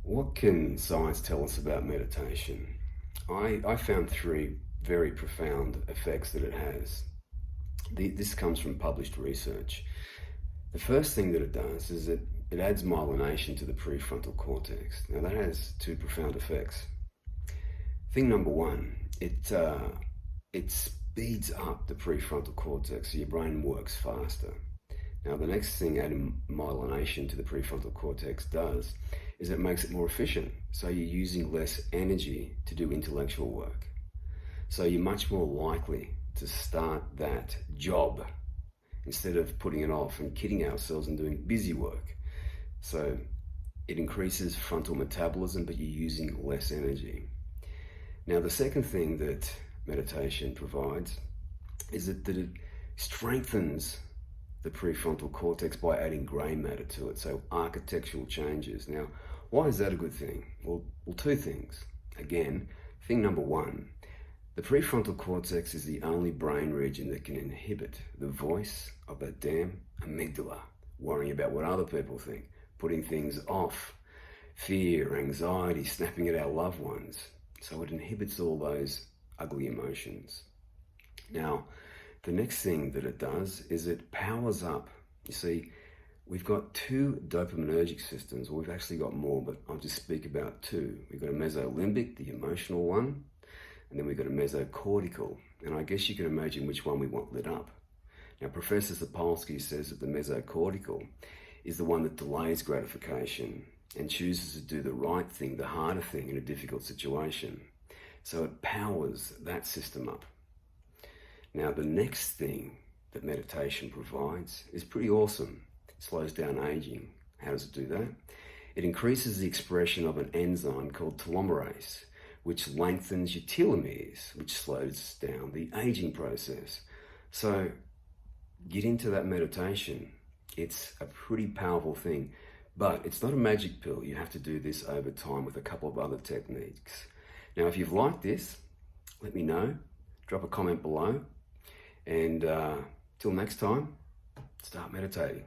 What can science tell us about meditation? I found three very profound effects that it has. This comes from published research. The first thing that it does is it adds myelination to the prefrontal cortex. Now that has two profound effects. Thing number one, it speeds up the prefrontal cortex so your brain works faster. Now the next thing adding myelination to the prefrontal cortex does is it makes it more efficient. So you're using less energy to do intellectual work. So you're much more likely to start that job instead of putting it off and kidding ourselves and doing busy work. So it increases frontal metabolism, but you're using less energy. Now the second thing that meditation provides is that it strengthens the prefrontal cortex by adding gray matter to it, so architectural changes. Now, why is that a good thing? Well, two things. Again, thing number one, the prefrontal cortex is the only brain region that can inhibit the voice of that damn amygdala, worrying about what other people think, putting things off, fear, anxiety, snapping at our loved ones. So it inhibits all those ugly emotions. Now, the next thing that it does is it powers up. You see, we've got two dopaminergic systems. Well, we've actually got more, but I'll just speak about two. We've got a mesolimbic, the emotional one, and then we've got a mesocortical. And I guess you can imagine which one we want lit up. Now, Professor Sapolsky says that the mesocortical is the one that delays gratification and chooses to do the right thing, the harder thing in a difficult situation. So it powers that system up. Now, the next thing that meditation provides is pretty awesome. It slows down aging. How does it do that? It increases the expression of an enzyme called telomerase, which lengthens your telomeres, which slows down the aging process. So get into that meditation. It's a pretty powerful thing, but it's not a magic pill. You have to do this over time with a couple of other techniques. Now, if you've liked this, let me know. Drop a comment below. And till next time, start meditating.